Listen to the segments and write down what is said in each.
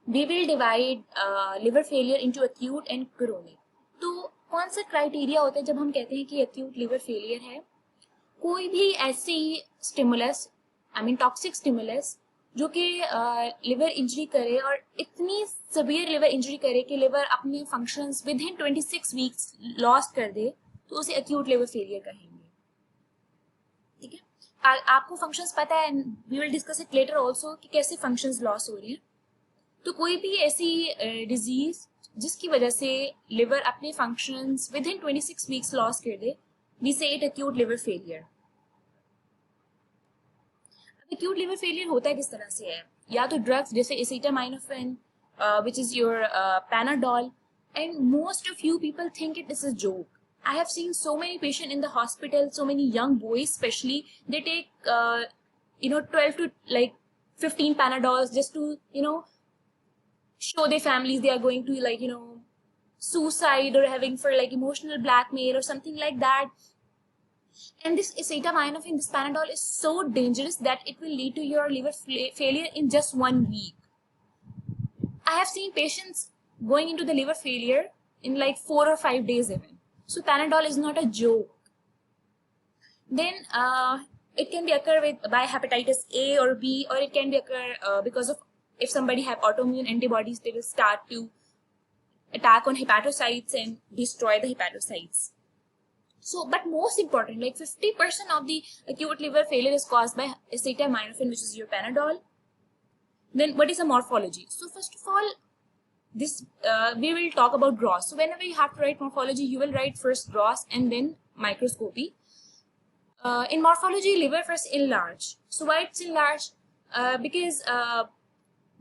We will divide liver failure into acute and chronic. तो कौन सा क्राइटेरिया होता है जब हम कहते हैं कि एक्यूट लिवर फेलियर है? कोई भी ऐसी stimulus, I mean toxic stimulus, जो कि लिवर इंजरी करे और इतनी सवियर लिवर इंजरी करे कि लिवर अपने functions with in 26 weeks lost कर दे, तो उसे एक्यूट लिवर फेलियर कहेंगे। ठीक है, आपको फंक्शंस पता है, we will discuss it later also कि कैसे फंक्शंस लॉस हो रही है। तो कोई भी ऐसी डिजीज जिसकी वजह से लिवर अपने functions with in 26 weeks loss कर दे, वी से it acute liver failure. Acute liver failure होता है किस तरह से है? या तो ड्रग्स जैसे acetaminophen, which is your Panadol, and most of you people think it is a joke. I have seen so many patients in the hospital, so many young boys especially, they take 12 to like 15 Panadols just to show their families they are going to suicide or having for like emotional blackmail or something like that. And this acetaminophen, this Panadol is so dangerous that it will lead to your liver failure in just 1 week. I have seen patients going into the liver failure in like 4 or 5 days even. So Panadol is not a joke. Then it can be occur by hepatitis A or B, or it can be occur because of if somebody have autoimmune antibodies, they will start to attack on hepatocytes and destroy the hepatocytes. So, but most important, like 50% of the acute liver failure is caused by acetaminophen, which is your Panadol. Then what is the morphology? So first of all, this we will talk about gross. So whenever you have to write morphology, you will write first gross and then microscopy. In morphology, liver first enlarged. So why it's enlarged? Because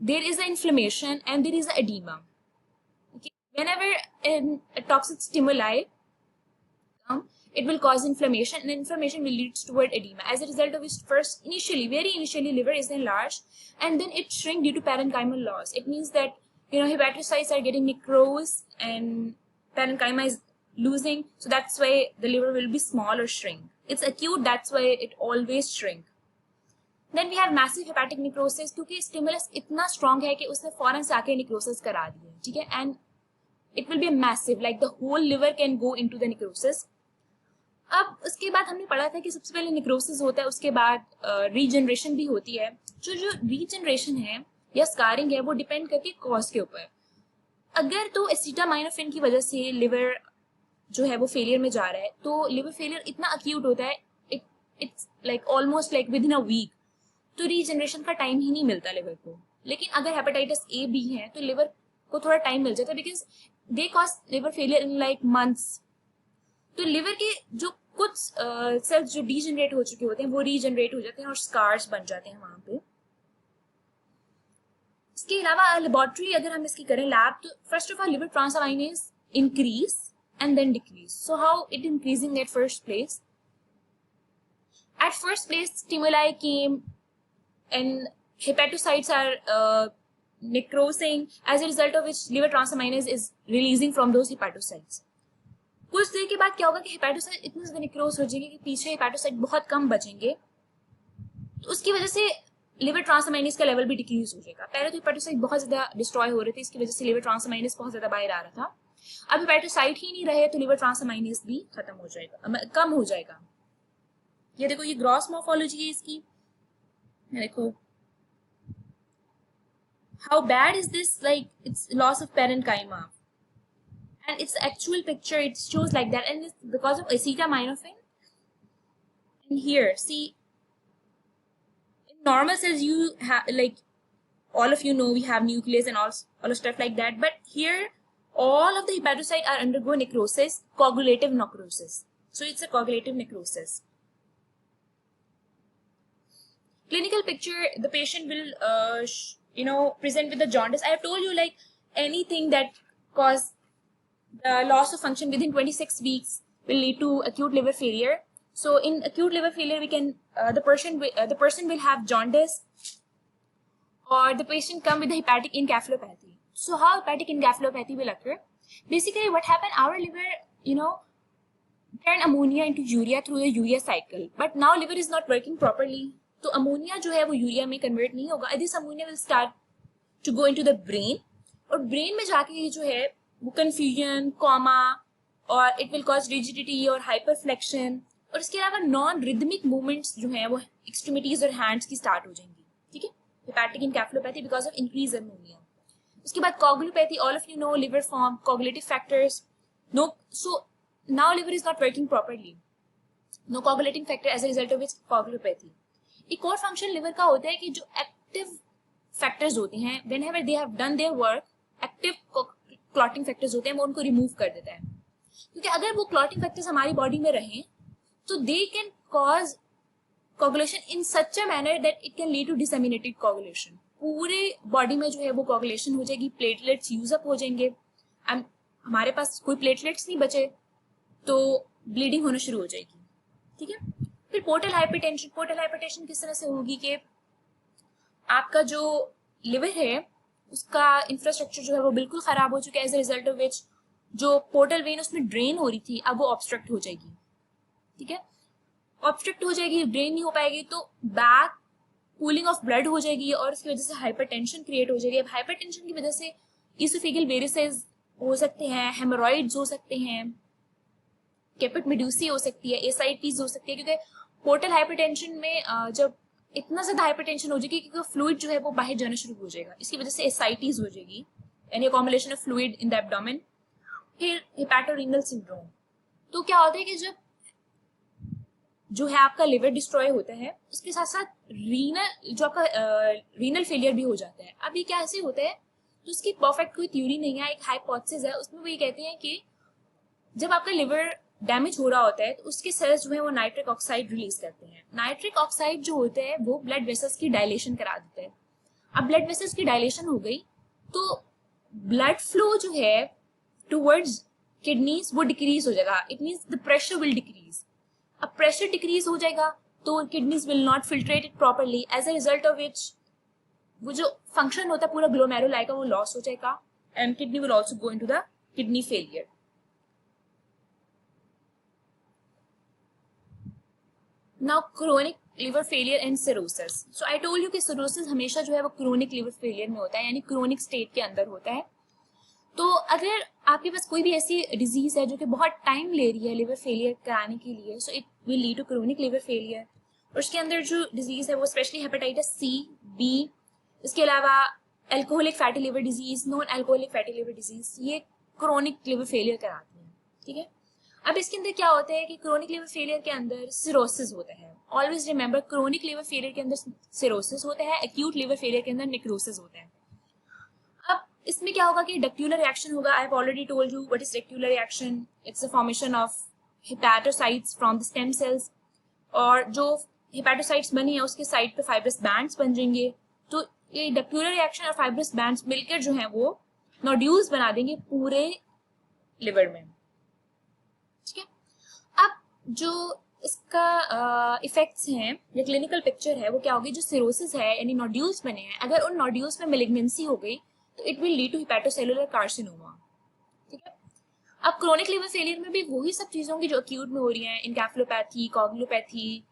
there is an inflammation and there is an edema. Okay, whenever a toxic stimuli it will cause inflammation, and inflammation will lead toward edema. As a result of which, first very initially liver is enlarged and then it shrink due to parenchymal loss. It means that hepatocytes are getting necrosed and parenchyma is losing, so that's why the liver will be small or shrink. It's acute, that's why it always shrink. Then we have massive hepatic necrosis, क्योंकि stimulus इतना strong है कि उसने फौरन से आके necrosis करा दी है, ठीक है, and it will be massive, like the whole liver can go into the necrosis. अब उसके बाद हमने पढ़ा था कि सबसे पहले निक्रोसिस होता है, उसके बाद रीजनरेशन भी होती है. जो रीजनरेशन है या स्कारिंग है वो डिपेंड करती है कॉज के ऊपर. अगर तो एसिटामाइनोफेन की वजह से लिवर जो है वो फेलियर में जा रहा है, तो लिवर फेलियर इतना अक्यूट होता है, it's like almost like within a week, तो रीजनरेशन का टाइम ही नहीं मिलता लिवर को. लेकिन अगर हेपेटाइटिस ए बी है तो लिवर को थोड़ा टाइम मिल जाता है, because they cause liver failure in like months. तो लिवर के जो कुछ सेल्स जो डीजनरेट हो चुके होते हैं वो रीजनरेट हो जाते हैं और स्कार्स बन जाते हैं वहां पे. इसके अलावा लेबोरेटरी अगर हम इसकी करें लैब, तो first of all liver transaminase increase and then decrease. So how it increasing at first place? At first place stimuli came and hepatocytes are necrosing, as a result of which liver transaminase is releasing from those hepatocytes. कुछ देर के बाद क्या होगा कि hepatocyte इतने ज्यादा निक्रोस हो जाएंगे कि पीछे हेपेटोसाइट बहुत कम बचेंगे, तो उसकी वजह से लिवर ट्रांसअमाइनेज का लेवल भी डिक्रीज हो जाएगा. पहले तो हेपेटोसाइट बहुत ज्यादा डिस्ट्रॉय हो रहे थे, इसकी वजह से लिवर ट्रांसअमाइनेज बहुत ज्यादा बाहर आ रहा था. अब हेपेटोसाइट ही नहीं रहे तो लिवर ट्रांसअमाइनेज भी खत्म हो जाएगा, कम हो जाएगा. ये देखो, ये ग्रॉस मॉर्फोलॉजी है इसकी. देखो how bad is this, like it's loss of parenchyma, and it's the actual picture, it shows like that, and it's because of acetaminophen. And here see, in normal cells you have, like all of you know, we have nucleus and all stuff like that, but here all of the hepatocytes are undergo necrosis, coagulative necrosis. So it's a coagulative necrosis. Clinical picture, the patient will present with the jaundice. I have told you, like anything that cause the loss of function within 26 weeks will lead to acute liver failure. So in acute liver failure, we can the person will have jaundice, or the patient come with the hepatic encephalopathy. So how hepatic encephalopathy will occur? Basically, what happened? Our liver, turn ammonia into urea through the urea cycle, but now liver is not working properly. तो ammonia जो है वो urea में convert नहीं होगा. This ammonia will start to go into the brain, और brain में जाके ये जो है वो कंफ्यूजन, कॉमा, और इट विल कॉज रिजिडिटी और हाइपरफ्लेक्शन, और इसके अलावा नॉन रिदमिक मूवमेंट्स जो हैं वो एक्सट्रीमिटीज और हैंड्स की स्टार्ट हो जाएंगी, ठीक है, hepatic encephalopathy because of increase ammonia. उसके बाद coagulopathy, all of you know, liver form, coagulative factors, no, so now liver is not working properly, no coagulating factor as a result of which coagulopathy. एक और function liver का होता है कि जो active factors होते हैं, whenever they have done their work, active clotting factors होते हैं, वो उनको रिमूव कर देता है, क्योंकि अगर वो क्लॉटिंग फैक्टर्स हमारी बॉडी में रहें तो they can cause coagulation in such a manner that it can lead to disseminated coagulation. पूरे बॉडी में जो है वो कोगुलेशन हो जाएगी, प्लेटलेट्स यूज अप हो जाएंगे, एंड हमारे पास कोई प्लेटलेट्स नहीं बचे तो ब्लीडिंग होना शुरू हो जाएगी, ठीक है। फिर पोर्टल हाइपरटेंशन, पोर्टल हाइपरटेंशन किस तरह से होगी कि आपका जो लिवर है उसका इंफ्रास्ट्रक्चर जो है वो बिल्कुल खराब हो चुका है, as a result of which जो पोर्टल वेन उसमें ड्रेन हो रही थी अब वो ऑब्स्ट्रक्ट हो जाएगी, ठीक है, ऑब्स्ट्रक्ट हो जाएगी, ड्रेन नहीं हो पाएगी, तो बैक कूलिंग ऑफ ब्लड हो जाएगी और उसकी वजह से हाइपरटेंशन क्रिएट हो जाएगी। अब हाइपरटेंशन की वजह से इसोफेगल वेरिसेस हो सकते हैं, हेमोरॉइड्स हो सकते हैं, कैपिट मेडुसी हो सकती है, एसाइटिस हो सकती है, क्योंकि पोर्टल हाइपरटेंशन में जब इतना ज्यादा हाइपरटेंशन हो जाएगी क्योंकि फ्लूइड जो है वो बाहर जाना शुरू हो जाएगा, इसकी वजह से एसाइटिस हो जाएगी, यानी accommodation of fluid in the abdomen. फिर हेपेटोरेनल सिंड्रोम, तो क्या होता है कि जब जो है आपका लिवर डिस्ट्रॉय होता है उसके साथ साथ रीनल जो आपका रीनल फेलियर भी हो जाता है। अब ये क्या ऐसे होता है, तो उसकी परफेक्ट कोई थ्योरी नहीं है, एक हाइपोथेसिस है, उसमें वो ये कहते हैं कि जब आपका लिवर डैमेज हो रहा होता है तो उसके सेल्स जो है वो नाइट्रिक ऑक्साइड रिलीज करते हैं। नाइट्रिक ऑक्साइड जो होता है वो ब्लड वेसल्स की डायलेशन करा देता है। अब ब्लड वेसल्स की डायलेशन हो गई तो ब्लड फ्लो जो है टुवर्ड्स किडनीज वो डिक्रीज हो जाएगा, it means the pressure will decrease. अब प्रेशर डिक्रीज हो जाएगा तो kidneys will not filtrate it properly, as a result of which वो जो फंक्शन होता है पूरा ग्लोमेरुलाई का वो लॉस हो जाएगा, and kidney will also go into the kidney failure. Now chronic liver failure and cirrhosis. So I told you कि सिरोसिस हमेशा जो है वो क्रोनिक लिवर फेलियर में होता है, यानी क्रोनिक स्टेट के अंदर होता है। तो अगर आपके पास कोई भी ऐसी डिजीज है जो कि बहुत टाइम ले रही है लिवर फेलियर कराने के लिए, so it will lead to chronic liver failure. और उसके अंदर जो डिजीज है वो स्पेशली हेपेटाइटिस सी, बी, इसके अलावा alcoholic fatty liver disease, non alcoholic fatty liver disease, ये क्रोनिक लिवर फेलियर कराती है, ठीक है। अब इसके अंदर क्या होता है कि क्रोनिक लिवर फेलियर के अंदर सिरोसिस होता है। Always remember, chronic liver failure के अंदर सिरोसिस होता है, एक्यूट लिवर फेलियर के अंदर नेक्रोसिस होता है। अब इसमें क्या होगा कि डक्ट्यूलर रिएक्शन होगा। I have already told you what is ductular reaction, it's a formation of hepatocytes from the stem cells, और जो हेपेटोसाइट्स बनी है उसके साइड पे फाइब्रस बैंड्स बन जाएंगे, तो ये डक्ट्यूलर रिएक्शन और फाइब्रस बैंड्स मिलकर जो है वो नोड्यूल्स बना देंगे पूरे लिवर में, ठीक है। अब जो इसका इफेक्ट्स हैं या क्लिनिकल पिक्चर है वो क्या होगी, जो सिरोसिस है यानी नोड्यूल्स बने हैं, अगर उन नोड्यूल्स में मेलिग्नेंसी हो गई तो it will lead to hepatocellular carcinoma, ठीक है। अब क्रोनिक लिवर फेलियर में भी वही सब चीजें होंगी जो एक्यूट में हो रही हैं, encephalopathy, coagulopathy,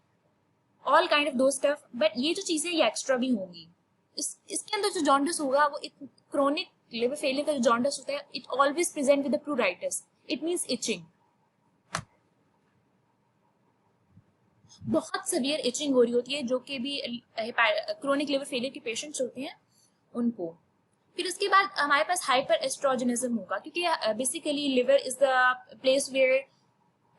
all kind of दो स्टफ, बट ये जो चीजें ये एक्स्ट्रा भी होंगी। इसके अंदर जो जॉन्डिस होगा वो क्रोनिक लिवर फेलियर का जो जॉन्डिस होता है it always present with the pruritus, it means itching, बहुत सीवियर इचिंग हो रही होती है जो कि भी क्रोनिक लिवर फेलियर के पेशेंट्स होते हैं उनको। फिर उसके बाद हमारे पास हाइपर एस्ट्रोजेनिज्म होगा, क्योंकि basically liver is the place where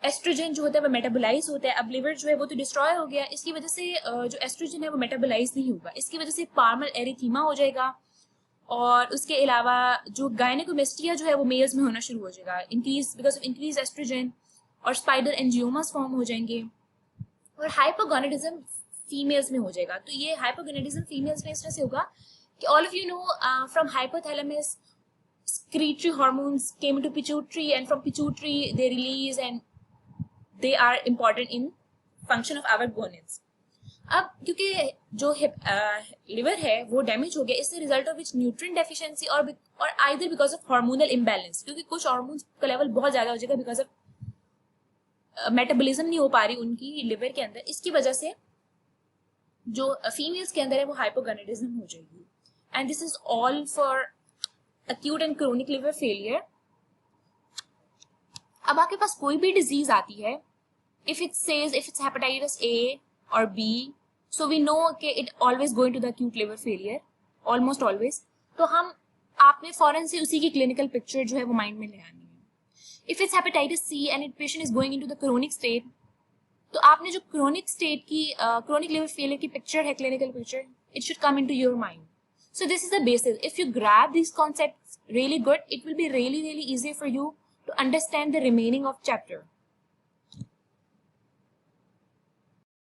estrogen जो होता है वो मेटाबोलाइज होता है। अब लिवर जो है वो तो डिस्ट्रॉय हो गया, इसकी वजह से जो एस्ट्रोजन है वो मेटाबोलाइज नहीं होगा, इसकी वजह से पार्मल एरिथीमा हो जाएगा, और उसके अलावा जो गायनेकोमेस्टिया जो है वो मेल्स में होना शुरू हो जाएगा, increase because of increase estrogen, और स्पाइडर एंजियोमास फॉर्म हो जाएंगे, और हाइपोगोनेडिज्म फीमेल्स में हो जाएगा। तो ये हाइपोगोनेडिज्म फीमेल्स में इस तरह से होगा कि all of you know from hypothalamus secretory hormones came into pituitary, and from pituitary they release and they are important in function of our gonads. अब क्योंकि जो लिवर है वो डैमेज हो गया, इससे result of which nutrient deficiency और either because of hormonal imbalance, क्योंकि कुछ हार्मोन्स का लेवल बहुत ज्यादा हो जाएगा बिकॉज ऑफ मेटाबॉलिज्म नहीं हो पा रही उनकी लिवर के अंदर, इसकी वजह से जो फीमेल्स के अंदर है वो हाइपोगोनेडिज्म हो जाएगी। and this is all for acute and chronic liver failure. अब आपके पास कोई भी डिजीज आती है, if it says if it's hepatitis A or B, so we know कि it always going to the acute liver failure, almost always. तो हम आपने फौरन से उसी की क्लिनिकल पिक्चर जो है वो माइंड में ले आनी है. If it's hepatitis C and it patient is going into the chronic state, तो आपने जो chronic state की chronic liver failure की पिक्चर है, clinical picture, it should come into your mind. So this is the basis. If you grab these concepts really good, it will be really easy for you to understand the remaining of chapter.